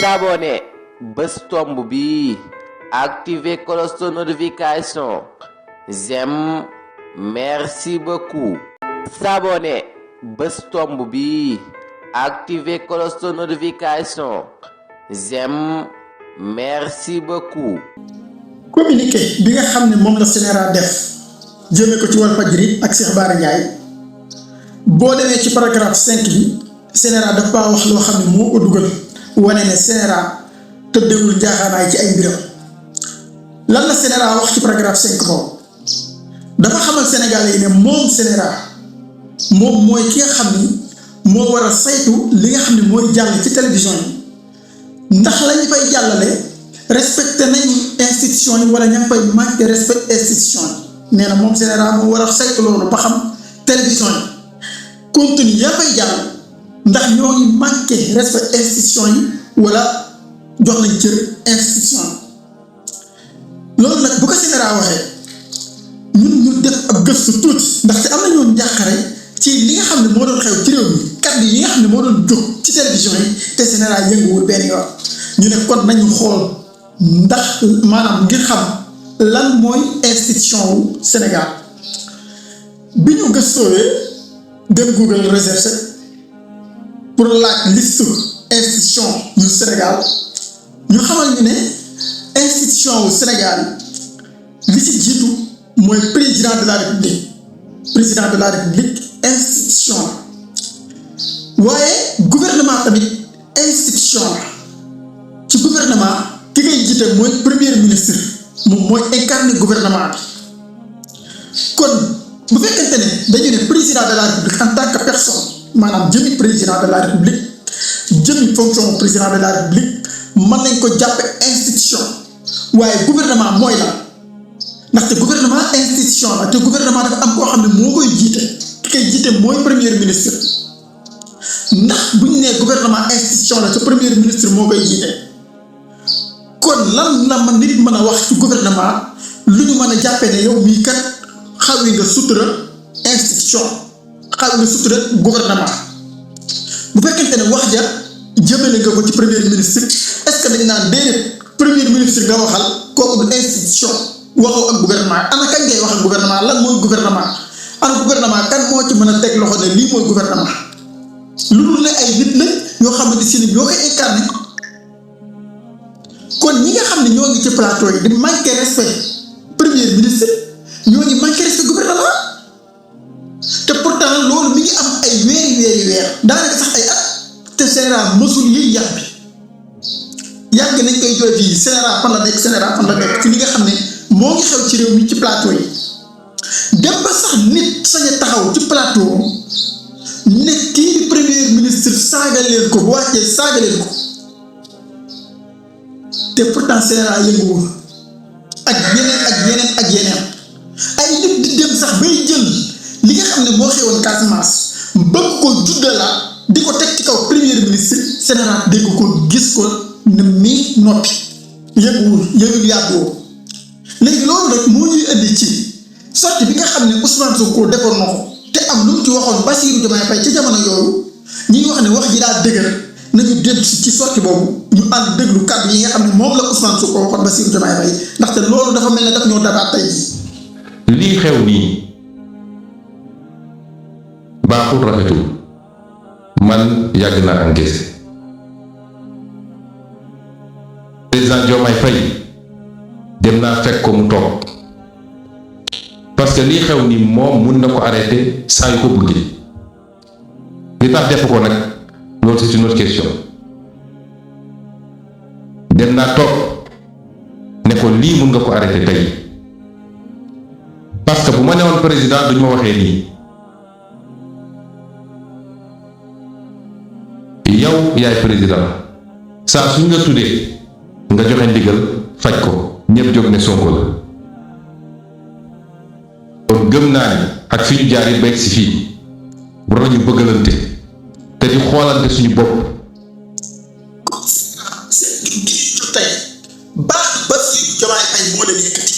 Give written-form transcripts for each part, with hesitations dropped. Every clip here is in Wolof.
s'abonner bés tomb bi activer cloche de notification j'aime merci beaucoup s'abonner bés tomb bi activer cloche de notification j'aime merci beaucoup. communiqué bi nga xam ne moom la CNRA def jëmee ko ci Walfadjri ak Cheikh Bara Ndiaye boo demee ci paragraphe 5 bi CNRA dafa wax loo xam ne moo ko dugal wane ne CNRA tëddewul njaaxaanaay ci ay mbiram lan la CNRA wax ci paragraphe 5 boobu dafa xamal Sénégalais yi ne moom CNRA moom mooy ki nga xam ni moo war a saytu li nga xam ne mooy jàll ci télévision yi ndax lañu fay jàllale respecté nañu institution yi wala ña ngi fay manqué respect institution yi nee na moom CNRA moo war a saytu loolu ba xam télévision yi contenu ya fay jàll ndax ñoo ngi manqué respect institution yi wala jox nañ cër institution yi loolu nag bu ko CNRA waxee ñun ñu def ab gëstu tuuti ndaxte am na ñoon njàqare ci li nga xam ne moo doon xew ci réew mi kàddu yi nga xam ne moo doon jóg ci télévision yi te CNRA yënguwul benn yoon ñu ne kon nañu xool ndax maanaam ngir xam lan mooy institution wu Sénégal bi ñu gëstoowee dem Google recherche pour laaj liste institution yu Sénégal ñu xamal ñu ne institution wu Sénégal li ci jiitu mooy président de la République institution waaye gouvernement tamit institution ci gouvernement ki ngay jiite mooy premier ministre moom mooy incarner gouvernement bi kon bu fekkente ne dañu ne président de la République en tant que personne maanaam jëmi président de la République jëmi fonction président de la République mën nañ ko jàppe institution waaye gouvernement mooy la ndaxte gouvernement institution la te gouvernement dafa am koo xam ne moo koy jiite ki koy jiite mooy premier ministre ndax bu ñu nee gouvernement institution la te premier ministre moo koy jiite kon lan la ma nit mën a wax ci gouvernement lu ñu mën a jàppee ne yow mii kat xawi nga sutura institution xawi nga sutura gouvernement bu fekkente ne wax ja jëmale nga ko ci premier ministre est-ce que dañ naan déedéet premier ministre nga waxal kooku du institution waxoo ak gouvernement ana kañ ngay wax ak gouvernement lan mooy gouvernement ana gouvernement kan moo ci mën a teg loxo ne lii mooy gouvernement lu dul ne ay nit la yoo xamante si ni ñoo koy incarné kon ñi nga xam ne ñoo ngi ci plateau yi di manqué respect premier ministre ñoo ngi manqué respect gouvernement te pourtant loolu mi ngi am ay weer daanaka sax ay at te CNRA mësul yi yàgg nañ koy jooy fii CNRA fan la nekk ci li nga xam ne moo ngi xew ci réew mi ci plateau yi dem ba sax nit sañ a taxaw ci plateau ne kii di premier ministre saaga leen ko bu wàccee saaga leen ko te pourtant CNRA yënguwul ak yeneen ay nit di dem sax bay jël li nga xam ne moo xewoon Casamance bëgg ko juddalaat di ko teg ci kaw premier ministre CNRA dégg ko gis ko ne mii noppi yëgul yàgguwoo léegi loolu rek moo ñuy indi ci sortie bi nga xam ne Ousmane Sonko defoon na ko te am lu mu ci waxoon Bassirou Diomaye Faye ci jamono yooyu ñi ngi wax ne wax ji daa dëgër nañu dellu ci sortie boobu ñu ànd déglu kàddu yi nga xam ne moom la Ousmane Sonko waxoon Bassirou Diomaye Faye ndaxte loolu dafa mel ne daf ñoo dabaat tey jii. lii xew nii baaxul rafetul man yàgg naa encaissé président Diomaye Faye dem naa fekk ko mu toog parce que lii xew ni moom mun na ko arrêté saa yu ko bëggee li tax def ko nag loolu c'est une autre question dem naa toog ne ko lii mun nga ko arrêté tey parce que bu ma newoon président duñ ma waxee nii yow yaay président saa suñ la tuddee nga joxe ndigal faj ko ñëpp jóg ne Sonko la kon gëm naa ni ak fi ñu jaar yi beeg si fii war nañu bëggalante te di xoolante suñu bopp. tey baax Bassirou Diomaye Faye moo leen yëkkati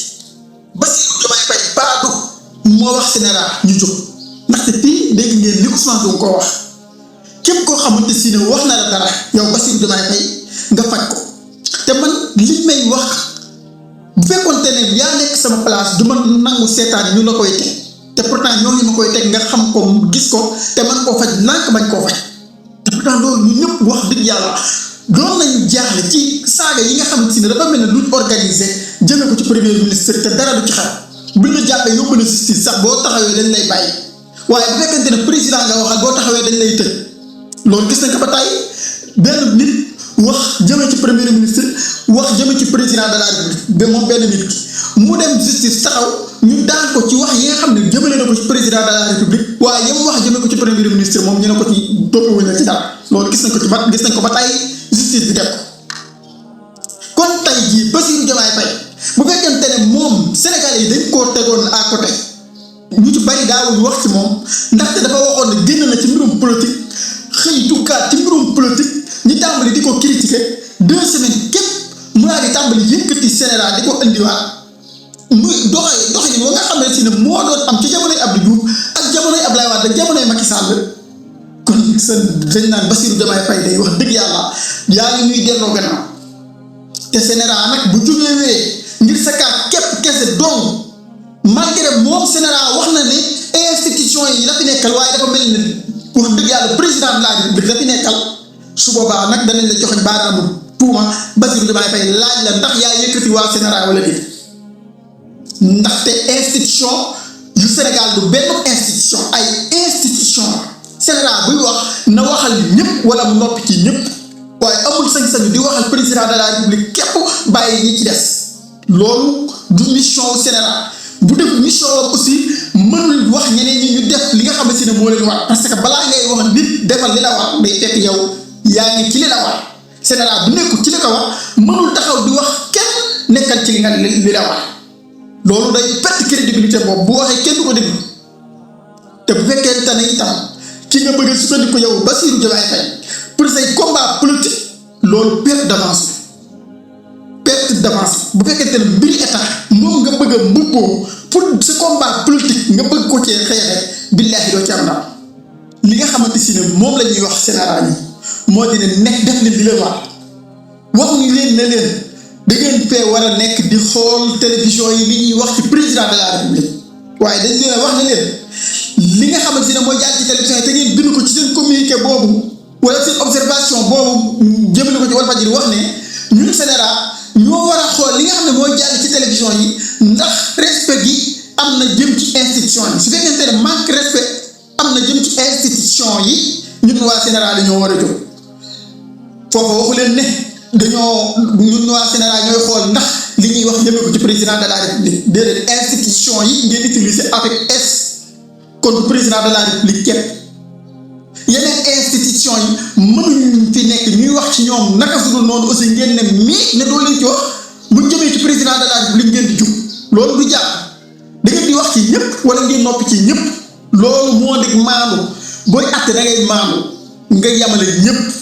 Bassirou Diomaye Faye baadu moo wax CNRA ñu jóg ndaxte fii dégg ngeen li Ousmane Sonko ko wax képp koo xamante si ne wax na la dara yow Bassirou Diomaye Faye nga faj ko te man li may wax bu fekkoonte ne yaa nekk sama place du ma nangu seetaan ñu la koy teg te pourtant ñooñu ma koy teg nga xam ko gis ko te man koo faj lànk bañ koo faj te pourtant loolu ñu ñëpp wax dëgg yàlla doon nañu jaaxle ci saaga yi nga xamante ne dafa mel ne luñ organisé jëme ko ci premier ministre te dara du ci xew buñ la jàppee yóbbu la justice sax boo taxawee dañ lay bàyyi waaye bu fekkente ne président nga waxal boo taxawee dañ lay tëj loolu gis nañ ko ba tey benn nit wax jëme ci premier ministre wax jëme ci président de la république ba moom benn nit ki mu dem justice taxaw ñu daan ko ci wax yi nga xam ne jëmale na ko ci président de la république waaye yam wax jëme ko ci premier ministre moom ñu ne ko ci toppewuñ la ci dara loolu gis nañ ko ba tey justice bi def ko kon tey jii Bassirou Diomaye Faye bu fekkente ne moom Sénégalais yi dañ koo tegoon à côté ñu ci bari daawuñu wax ci moom ndaxte dafa waxoon ne génn na ci mbirum politique xëy duggaat ci mbirum politique ñi tàmbali di ko critiquer 2 semaines képp mu daal di tàmbali yëkkati Sénégal di ko indiwaat muy doxalin wa nga xam ne si ne moo doon am ci jamonoy Abdou Diouf ak jamonoy Abdoulaye Wade ak jamonoy Macky Sall kon dañ naan Bassirou Diomaye Faye day wax dëgg yàlla yaa ngi ñuy delloo gannaaw te Sénégal nag bu jógee ngir sa kaa képp kese donc malgré moom Sénégal wax na ne institution yi la fi nekkal waaye dafa mel ni wax dëgg yàlla président de la République la fi nekkal su boobaa nag danañ la joxoñ baaraamu tuuma Bassirou Diomaye Faye laaj la ndax yaa yëkkati waa Sénégal wala déet ndaxte institution yu Sénégal du benn institution ay institution Sénégal buy wax na waxal ñëpp wala mu noppi ci ñëpp waaye amul sañ-sañu di waxal président de la République képp bàyyi ñi ci des loolu du mission Sénégal bu def mission aussi mënul wax ñeneen ñi ñu def li nga xam ne si ne moo leen war parce que balaa ngay wax nit defal li la war day fekk yow yaa ngi ci li la war Sénégal bu nekkul ci li ko war mënul taxaw di wax kenn nekkal ci li la war loolu day perte crédibilité boobu bu waxee kenn du ko déglu te bu fekkee tane itam ki nga bëgg sukkandiku yow Bassirou Diomaye Faye pour say combat politique loolu perte d'avance bu fekkente ne mbiri état moom nga bëgg a mbubboo pour sa combat politique nga bëgg ko cee xeexe billaahi doo ci am ndam li nga xamante si ne moom la ñuy wax Sénégal yi moo di ne nekk def leen li leen war wax ñu leen ne leen da ngeen fee war a nekk di xool télévision yi li ñuy wax ci président de la république waaye dañ leen wax ne leen li nga xamante si ne mooy jàll ci télévision yi te ngeen bind ko ci seen communiqué boobu wala seen observation boobu jëmale ko ci Walfadjri wax ne ñun Sénégal ñoo war a xool li nga xam ne mooy jàll ci télévision yi ndax respect gi am na jëm ci institution yi su fekkente ne manque respect am na jëm ci institution yi ñun waa Sénégal yi ñoo war a jóg foofu waxu leen ne ñun waa Sénégal ñooy xool ndax li ñuy wax jëmee ko ci président de la république déedéet institution yi ngeen utiliser avec S kon président de la république képp yeneen institution yi mënuñ fi nekk ñuy wax ci ñoom naka su dul noonu aussi ngeen ne doo leen ci wax buñ jëmee ci président de la république ngeen di jug loolu du jàpp da ngeen di wax ci ñëpp wala ngeen noppi ci ñëpp loolu moo di maanu booy àtte da ngay maanu nga yamale ñëpp.